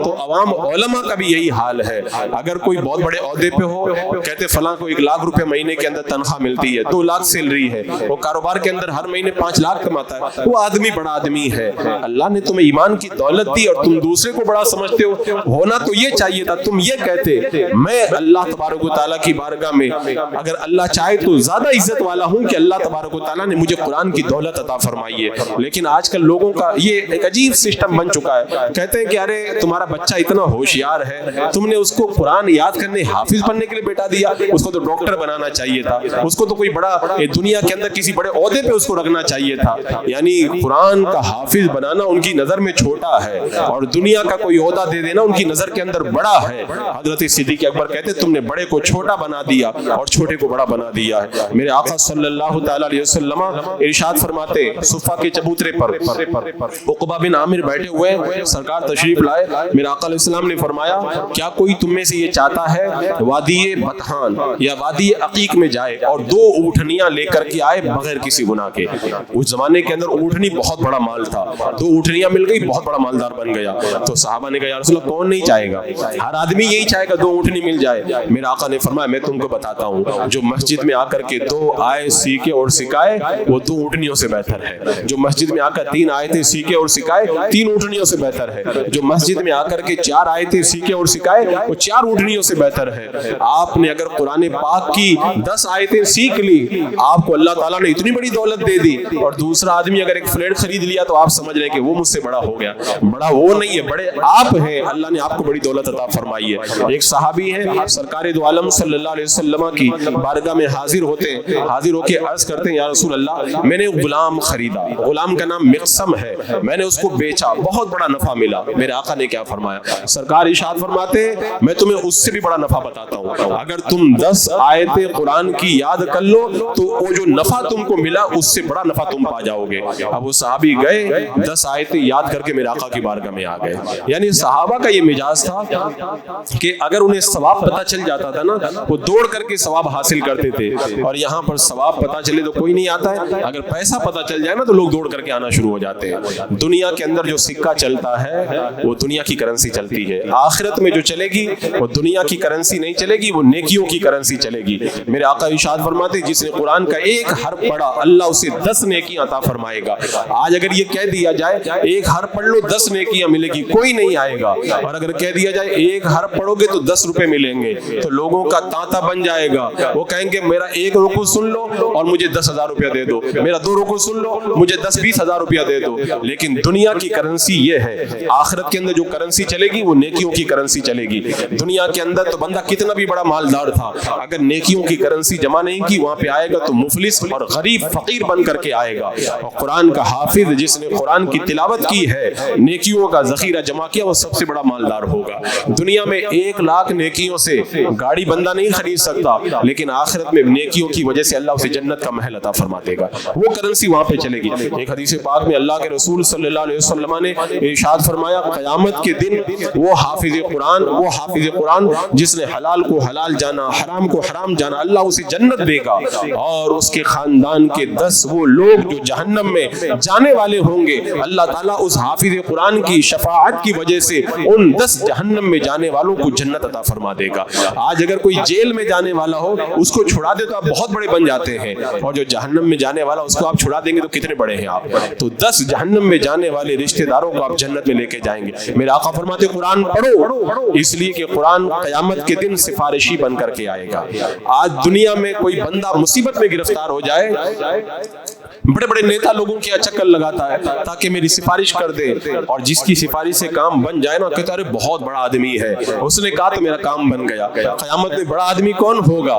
علماء کا بھی یہی حال ہے، اگر کوئی بہت بڑے عہدے پہ ہو, کہتے فلاں کو 1 لاکھ روپے مہینے کے اندر تنخواہ ملتی ہے, 2 لاکھ سیلری ہے, وہ کاروبار کے اندر ہر مہینے 5 لاکھ کماتا ہے, وہ آدمی بڑا آدمی ہے. اللہ نے تمہیں ایمان کی دولت دی اور تم دوسرے کو بڑا سمجھتے ہو. ہونا تو یہ چاہیے تھا, تم یہ کہتے میں اللہ تبارک و تعالیٰ کی بارگاہ میں اگر اللہ چاہے تو زیادہ عزت والا ہوں کہ اللہ تبارک و تعالیٰ نے مجھے قرآن کی دولت عطا فرمائی ہے. لیکن آج کل لوگوں کا یہ ایک عجیب سسٹم بن چکا ہے, کہتے ہیں کہ ارے تمہارا بچہ اتنا ہوشیار ہے, تم نے اس کو قرآن یاد کرنے حافظ بننے کے لیے بیٹا دیا, اس کو تو ڈاکٹر بنانا چاہیے تھا, اس کو تو کوئی بڑا دنیا کے اندر کسی بڑے عہدے پہ اس کو رکھنا چاہیے تھا. یعنی قرآن کا حافظ بنانا ان کی نظر میں چھوٹا ہے اور دنیا کا کوئی عہدہ دے دینا ان کی نظر کے اندر بڑا ہے. حضرت صدیق اکبر کہتے تم نے بڑے کو چھوٹا بنا دیا اور چھوٹے کو بڑا بنا دیا ہے. میرے آقا صلی اللہ تعالی علیہ وسلم ارشاد فرماتے صفا کے چبوترے پر عقبہ بن عامر بیٹھے ہوئے, سرکار تشریف لائے, میرے آقا علیہ السلام نے فرمایا کیا کوئی تم میں سے یہ چاہتا ہے وادی بطحان یا وادی عقیق میں جائے اور 2 اونٹنیاں لے کر کے آئے بغیر کسی گناہ کے. اس زمانے کے اندر اونٹنی بہت بڑا مال تھا, 2 اونٹنیاں مل گئی, بہت بڑا مالدار بن گیا. تو صحابہ نے کہا یا رسول اللہ کون نہیں چاہے گا, ہر آدمی یہی چاہے گا 2 اونٹنی مل جائے. میرے آقا نے فرمایا میں تم کو بتاتا ہوں, جو مسجد میں آ کر کے 2 آئے سیکھے اور سکھائے وہ 2 اونٹنیوں سے بہتر ہے. جو مسجد میں آ کر 3 آیتیں سیکھے اور سکھائے 3 اونٹنیوں سے بہتر ہے. جو مسجد میں آ کر کے 4 آیتیں سیکھے اور سکھائے وہ 4 اونٹنیوں سے بہتر ہے. آپ نے اگر قرآن پاک کی 10 آیتیں سیکھ لی, آپ کو اللہ تعالیٰ نے اتنی بڑی دولت دے دی, اور دوسرا آدمی اگر ایک فلیٹ خرید لیا تو آپ سمجھ رہے ہیں کہ وہ مجھ سے بڑا ہو گیا. بڑا وہ نہیں ہے, بڑے آپ ہیں, اللہ نے آپ کو بڑی دولت عطا فرمائی ہے. ایک صحابی ہیں سرکار دو عالم صلی اللہ علیہ وسلم کی بارگاہ میں حاضر ہوتے ہیں, حاضر ہو کے عرض کرتے ہیں یا رسول اللہ میں نے غلام خریدا, غلام کا نام مقسم ہے, میں نے اس کو بیچا, بہت بڑا نفع ملا. میرے آقا نے کیا فرمایا, سرکار ارشاد فرماتے ہیں میں تمہیں اس سے بھی بڑا نفع بتاتا ہوں, اگر تم 10 آیتیں قرآن کی یاد کر لو تو وہ جو نفع تم کو ملا اس سے بڑا نفع تم پا جاؤ گے. اب وہ صحابی گئے 10 آیتیں یاد کر کے میرے آقا کی بارگاہ میں آ گئے. یعنی صحابہ کا یہ مزاج تھا کہ اگر انہیں ثواب پتہ چل جاتا تھا نا وہ دوڑ کر کے ثواب حاصل کرتے تھے, اور یہاں پر ثواب پتہ چلے تو کوئی نہیں آتا ہے, اگر پیسہ پتہ چل جائے نا تو لوگ دوڑ کر کے آنا شروع ہو جاتے ہیں. دنیا کے اندر جو سکہ چلتا ہے وہ دنیا کی کرنسی چلتی ہے, آخرت میں جو چلے گی وہ دنیا کی کرنسی نہیں چلے گی, وہ نیکیوں کی کرنسی چلے گی. میرے آقا ارشاد فرماتے جس نے قرآن کا 1 حرف پڑھا اللہ اسے 10 نیکیاں عطا فرمائے گا. آج اگر یہ کہہ دیا جائے 1 حرف پڑھ لو 10 نیکیاں ملے گی, کوئی نہیں آئے گا. اور اگر کہہ دیا جائے 1 حرف پڑھو گے تو 10 روپے ملیں گے تو لوگوں کا تانتا بن جائے گا. وہ کہیں گے میرا 1 رکوع سن لو اور مجھے 10,000 روپیہ دے دو, میرا 2 رکوع سن لو مجھے 10-20 ہزار روپیہ دے دو. لیکن دنیا کی کرنسی یہ ہے, آخرت کے اندر جو کرنسی چلے گی وہ نیکیوں کی کرنسی چلے گی. دنیا کے اندر تو بندہ کتنا بھی بڑا مالدار تھا, اگر نیکیوں کی کرنسی جمع نہیں کی وہاں پہ آئے گا تو مفلس اور غریب فقیر بن کر کے آئے گا. اور قرآن کا حافظ جس نے قرآن کی تلاوت کی ہے, نیکیوں کا ذخیرہ جمع کیا, وہ سب سے بڑا مالدار ہوگا. دنیا میں 1 لاکھ نیکیوں سے گاڑی بندہ نہیں خرید سکتا, لیکن آخرت میں نیکیوں کی وجہ سے اللہ اسے جنت کا محل عطا فرما دے گا, وہ کرنسی وہاں پہ چلے گی. ایک حدیث پاک میں اللہ کے رسول صلی اللہ علیہ وسلم نے ارشاد فرمایا قیامت کے دن وہ حافظ قرآن جس نے حلال کو حلال جانا, حرام کو حرام جانا, اللہ اسے جنت دے گا. اور اس کے خاندان کے 10 وہ لوگ جو جہنم میں جانے والے ہوں گے, اللہ تعالیٰ اس حافظ قرآن کی شفاعت کی وجہ سے ان 10 جہنم میں جانے والوں کو جنت عطا فرما دے گا. آج اگر کوئی جیل میں جانے والا ہو اس کو چھڑا دے تو آپ بہت بڑے بن جاتے ہیں, اور جو جہنم میں جانے والا اس کو آپ چھڑا دیں گے تو کتنے بڑے ہیں آپ. تو 10 جہنم میں جانے والے رشتہ داروں کو آپ جنت میں لے کے جائیں گے. میرے آقا فرماتے قرآن پڑھو, اس لیے کہ قرآن قیامت کے دن سفارشی بن کر کے آئے گا. آج دنیا میں کوئی بندہ مصیبت میں گرفتار ہو جائے, بڑے بڑے نیتا لوگوں کی چکر لگاتا ہے تاکہ میری سفارش کر دے, اور جس کی سفارش سے کام بن جائے نا کہتا ہے بہت بڑا آدمی ہے, اس نے کہا تو میرا کام بن گیا. قیامت میں بڑا آدمی کون ہوگا؟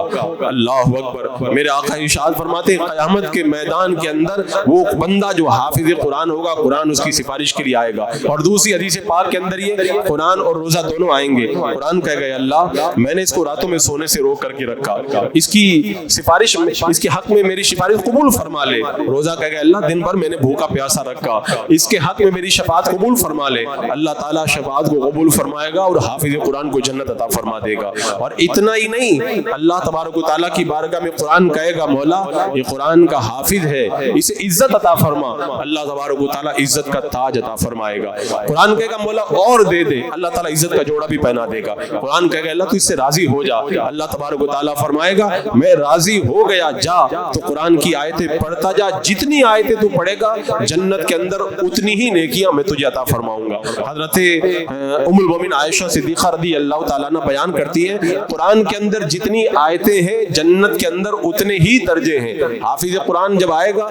اللہ اکبر. میرے آقا ارشاد فرماتے ہیں قیامت کے میدان کے اندر وہ بندہ جو حافظ قرآن ہوگا, قرآن اس کی سفارش کے لیے آئے گا. اور دوسری حدیث پاک کے اندر یہ قرآن اور روزہ دونوں آئیں گے. قرآن کہے گا اللہ میں نے اس کو راتوں میں سونے سے روک کر کے رکھا, اس کی سفارش اس کے حق میں میری سفارش قبول فرما لے. روزہ کہے گا اللہ دن بھر میں نے بھوکا پیاسا رکھا, اس کے حق میں میری شفاعت قبول فرما لے, اللہ تعالیٰ شفاعت کو قبول فرمائے گا اور حافظ قرآن کو جنت عطا فرما دے گا. اور اتنا ہی نہیں, اللہ تبارک و تعالیٰ کی بارگاہ میں قرآن کہے گا مولا یہ قرآن کا حافظ ہے, اسے عزت عطا فرما, اللہ تبارک و تعالیٰ عزت کا تاج عطا فرمائے گا. قرآن کہے گا مولا اور دے دے, اللہ تعالیٰ عزت کا جوڑا بھی پہنا دے گا. قرآن کہے گا اللہ تو اس سے راضی ہو جا, اللہ تبارک و تعالیٰ فرمائے گا میں راضی ہو گیا, جا تو قرآن کی آیتیں پڑھتا جا, جتنی آیتیں تو پڑھے گا جنت کے اندر اتنی ہی نیکیاں میں تجھے عطا فرماؤں گا. حضرت ام المومنین عائشہ صدیقہ رضی اللہ تعالیٰ عنہ بیان کرتی ہے قرآن کے اندر جتنی آیتیں ہیں جنت کے اندر اتنے ہی درجے ہیں. حافظ قرآن جب آئے گا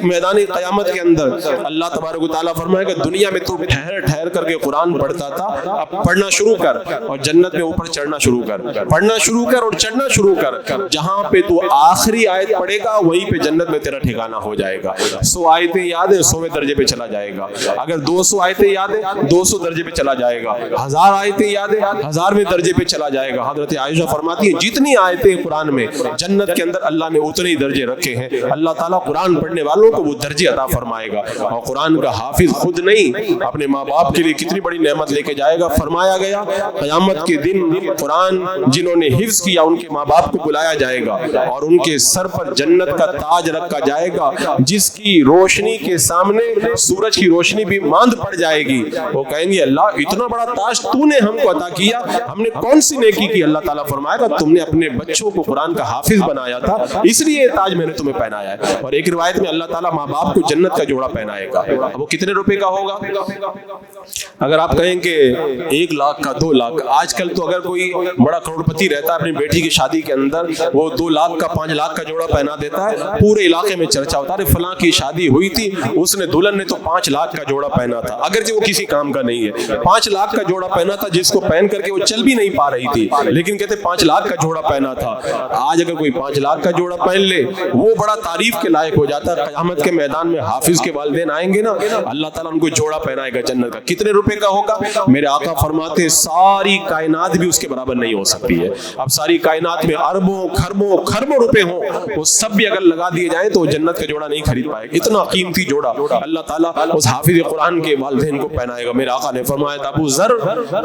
میدان قیامت کے اندر, اللہ تبارک و تعالیٰ فرمائے گا دنیا میں تو ٹھہر ٹھہر کر کے قرآن پڑھتا تھا, اب پڑھنا شروع کر اور جنت میں اوپر چڑھنا شروع کر, پڑھنا شروع کر اور چڑھنا شروع کر, جہاں پہ تو آخری آیت پڑھے گا وہیں پہ جنت میں تیرا ٹھکانہ ہو جائے گا. 100 آیتیں یاد ہیں 100ویں درجے پہ چلا جائے گا, اگر 200 آیتیں یاد ہیں 200 درجے پہ چلا جائے گا, 1000 آیتیں یاد ہیں 1000ویں درجے پہ چلا جائے گا. حضرت عائشہ فرماتی ہیں جتنی آیتیں قرآن میں جنت کے اندر اللہ نے اتنے ہی درجے رکھے ہیں, اللہ تعالیٰ قرآن پڑھنے والوں کو وہ درجے عطا فرمائے گا. اور قرآن کا حافظ خود نہیں اپنے ماں باپ کے لیے کتنی بڑی نعمت لے کے جائے گا. فرمایا گیا قیامت کے دن قرآن جنہوں نے حفظ کیا ان کے ماں باپ کو بلایا جائے گا اور ان کے سر پر جنت کا تاج رکھا جائے گا, جس کی روشنی کے سامنے سورج کی روشنی بھی ماند پڑ جائے گی. وہ کہیں گے اللہ اتنا بڑا تاج تو نے ہم کو عطا کیا, ہم نے کون سی نیکی کی؟ اللہ تعالیٰ فرمائے گا تم نے اپنے بچوں کو قرآن کا حافظ بنایا تھا اس لیے یہ تاج میں نے تمہیں پہنایا ہے. اور ایک روایت میں اللہ تعالیٰ ماں باپ کو جنت کا جوڑا پہنائے گا. اب وہ کتنے روپے کا ہوگا؟ اگر آپ کہیں کہ 1 لاکھ کا 2 لاکھ, آج کل تو اگر کوئی بڑا کروڑپتی رہتا ہے اپنی بیٹی کی شادی کے اندر وہ 2 لاکھ کا 5 لاکھ کا جوڑا پہنا دیتا ہے, پورے علاقے میں چرچا ہوتا ہے فلاں کی شادی ہوئی تھی اس نے دلہن نے تو 5 لاکھ کا جوڑا پہنا تھا, اگرچہ وہ کسی کام کا نہیں ہے. 5 لاکھ کا جوڑا پہنا تھا جس کو پہن کر کے وہ چل بھی نہیں پا رہی تھی, لیکن کہتے 5 لاکھ کا جوڑا پہنا تھا. آج اگر کوئی 5 لاکھ کا جوڑا پہن لے وہ بڑا تعریف کے لائق ہو جاتا ہے. قیامت کے میدان میں حافظ کے والدین آئیں گے نا, اللہ تعالیٰ ان کو جوڑا پہنائے گا جنت کا. کتنے روپے کا ہوگا؟ میرے آقا فرماتے ہیں ساری کائنات بھی اس کے برابر نہیں ہو سکتی ہے. اب ساری کائنات میں اربوں خربوں خربوں روپے ہوں, وہ سب بھی اگر لگا دیے جائیں تو جنت کا جوڑا نہیں خرید پائے گا. اتنا قیمتی جوڑا اللہ تعالیٰ اس حافظ قرآن کے والدین کو پہنائے گا. میرے آقا نے فرمایا تھا ابو ذر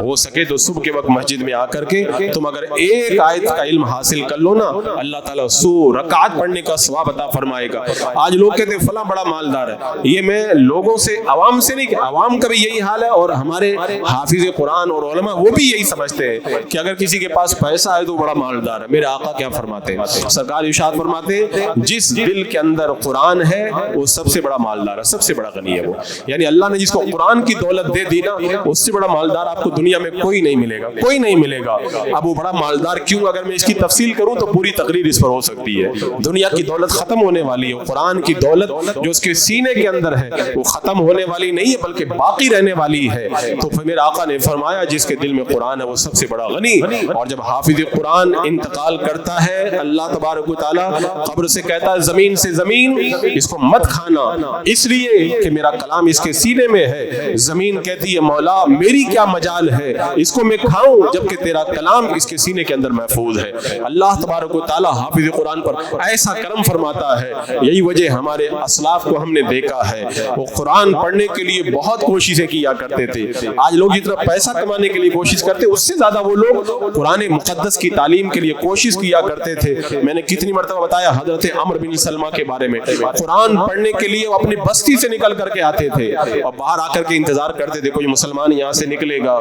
ہو سکے تو صبح کے وقت مسجد میں آ کر کے تم اگر ایک آیت کا علم حاصل کر لو نا, اللہ تعالیٰ 100 رکعت پڑھنے کا ثواب عطا فرمائے گا. آج لوگ کہتے ہیں فلاں بڑا مالدار ہے, یہ میں لوگوں سے عوام سے نہیں کہ عوام کا بھی یہی حال ہے اور ہمارے حافظ قرآن اور علماء وہ بھی یہی سمجھتے ہیں کہ اگر کسی کے پاس پیسہ ہے تو بڑا مالدار ہے. میرے آقا کیا فرماتے ہیں؟ سرکار ارشاد فرماتے ہیں جس دل کے اندر قرآن ہے وہ سب سے بڑا مالدار ہے, سب سے بڑا غنی ہے وہ. یعنی اللہ نے جس کو قرآن کی دولت دے دی نا اس سے بڑا مالدار آپ کو دنیا میں کوئی نہیں ملے گا, کوئی نہیں ملے گا. اب وہ بڑا مالدار کیوں؟ اگر میں اس کی تفصیل کروں تو پوری تقریر اس پر ہو سکتی ہے. دنیا کی دولت ختم ہونے والی ہے, قرآن کی دولت جو اس کے سینے کے اندر ہے وہ ختم ہونے والی نہیں ہے بلکہ باقی رہنے والی ہے. تو پھر میرے آقا نے فرمایا جس کے دل میں قرآن ہے وہ سب سے بڑا غنی. اور جب حافظ قرآن انتقال کرتا ہے اللہ تبارک و تعالیٰ قبر سے کہتا ہے زمین سے زمین اس کو مت کھانا اس لیے کہ میرا کلام اس کے سینے میں ہے. زمین کہتی ہے مولا میری کیا مجال ہے اس کو میں کھاؤں جبکہ تیرا کلام اس کے سینے کے اندر محفوظ ہے. اللہ تبارک و تعالیٰ حافظ قرآن پر ایسا کرم فرماتا ہے. یہی وجہ ہمارے اسلاف کو ہم نے دیکھا ہے وہ قرآن پڑھنے کے لیے بہت کوششیں کیا کرتے تھے. آج لوگ جتنا پیسہ کمانے کے لیے کوشش کرتے اس سے زیادہ وہ لوگ قرآن مقدس کی تعلیم کے لیے کوشش کیا کرتے تھے. میں نے کتنی مرتبہ بتایا حضرت عمر بن سلمہ کے بارے میں, قرآن پڑھنے کے لیے وہ اپنی بستی سے نکل کر کے آتے تھے اور باہر آ کر کے انتظار کرتے تھے کوئی مسلمان یہاں سے نکلے گا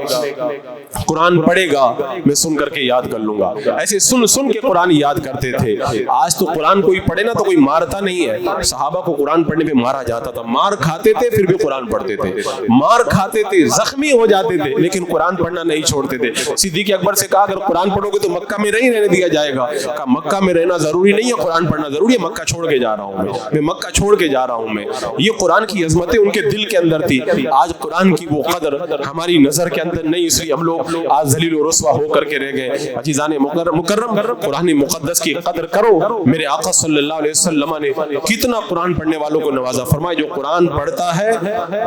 قرآن پڑھے گا میں سن کر کے یاد کر لوں گا. ایسے سن سن کے قرآن یاد کرتے تھے. آج تو قرآن کوئی پڑھے نا تو کوئی مارتا نہیں ہے. صحابہ کو قرآن پڑھنے پہ مارا جاتا تھا, مار کھاتے تھے پھر بھی قرآن پڑھتے تھے, مار کھاتے تھے زخمی ہو جاتے تھے لیکن قرآن پڑھنا نہیں چھوڑتے تھے. صدیق اکبر سے کہا اگر قرآن پڑھو گے تو مکہ میں نہیں رہنے دیا جائے گا. کہا مکہ میں رہنا ضروری نہیں ہے, قرآن پڑھنا ضروری ہے. مکہ چھوڑ کے جا رہا ہوں میں مکہ چھوڑ کے جا رہا ہوں میں. یہ قرآن کی عظمتیں ان کے دل کے اندر تھی. آج قرآن کی وہ قدر ہماری نظر کے اندر نہیں, اس لیے ہم لوگ آج ذلیل و رسوا ہو کر کے رہ گئے. عزیزان مکرم قرآن مقدس کی قدر کرو. میرے آقا صلی اللہ علیہ وسلم نے کتنا قرآن پڑھنے والوں کو نوازا. فرمایا جو قرآن پڑھتا ہے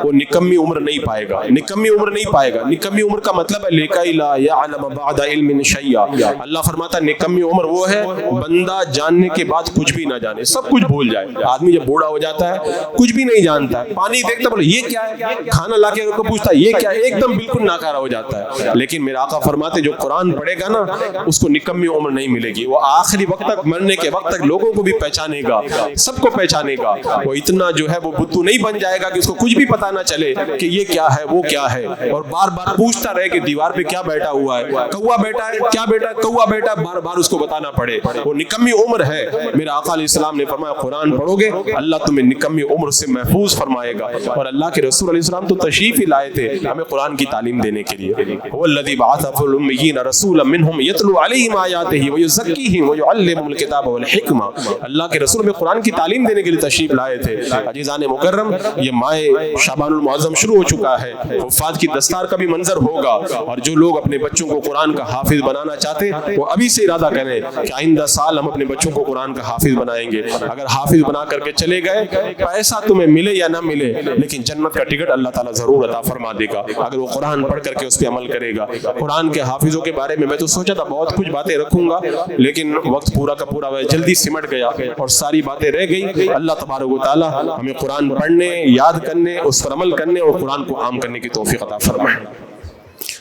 وہ نکمی عمر نہیں پائے گا, نکمی عمر نہیں پائے گا. نکمی عمر کا مطلب ہے لِكَيْ لَا يَعْلَمَ بَعْدَ عِلْمٍ شَيْئًا. اللہ فرماتا ہے نکمی عمر وہ ہے بندہ جاننے کے بعد کچھ بھی نہ جانے, سب کچھ بھول جائے. آدمی جب بوڑھا ہو جاتا ہے کچھ بھی نہیں جانتا ہے, پانی دیکھتا بولے یہ کیا ہے, کھانا لا کے پوچھتا ہے یہ کیا ہے, ایک دم بالکل ناکارہ ہو جاتا ہے. لیکن میرا آقا فرماتے جو قرآن پڑھے گا نا اس کو نکمی عمر نہیں ملے گی, وہ آخری وقت تک, مرنے کے وقت تک لوگوں کو بھی پہچانے گا, سب کو پہچانے گا. وہ اتنا جو ہے وہ بدھو نہیں بن جائے گا کہ اس کو کچھ بھی پتا نہ چلے کہ یہ کیا ہے وہ کیا ہے, اور بار بار پوچھتا رہے کہ دیوار پہ کیا بیٹھا ہوا ہے, کوا بیٹھا ہے, کیا بیٹا, کوا بیٹا, بار بار اس کو بتانا پڑے. وہ نکمی عمر ہے. میرا آقا علیہ السلام نے فرمایا قرآن پڑھو گے اللہ تمہیں نکمی عمر سے محفوظ فرمائے گا. اور اللہ کے رسول علیہ السلام تو تشریف ہی لائے تھے ہمیں قرآن کی تعلیم دینے کے لیے. هو الذی بعث فی الامیین رسولا منہم یتلو علیہم آیاتہ ویزکیہم ویعلمہم الکتاب والحکمہ. اللہ کے رسول میں قرآن کی تعلیم دینے کے لیے تشریف لائے تھے. عزیزان مکرم, یہ ماہ شعبان المعظم شروع ہو چکا ہے, حفاظ کی دستار کا بھی منظر ہوگا, اور جو لوگ اپنے بچوں کو قرآن کا حافظ بنانا چاہتے وہ ابھی سے ارادہ کریں کہ آئندہ سال ہم اپنے بچوں کو قرآن کا حافظ بنائیں گے. اگر حافظ بنا کر کے چلے گئے, پیسہ تمہیں ملے یا نہ ملے لیکن جنت کا ٹکٹ اللہ تعالیٰ ضرور عطا فرما دے گا اگر وہ قرآن پڑھ کر کے اس پہ عمل کرے گا. قرآن کے حافظوں کے بارے میں تو سوچا تھا بہت کچھ باتیں رکھوں گا, لیکن وقت پورا کا پورا جلدی سمٹ گیا اور ساری باتیں رہ گئی. اللہ تبارک و تعالیٰ ہمیں قرآن پڑھنے, یاد کرنے, اس پر عمل کرنے اور قرآن کو عام کرنے کی توفیق عطا فرمائے.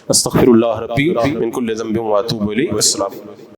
استغفر اللہ ربی من کل ذنب واتوب الیہ. السلام علیکم.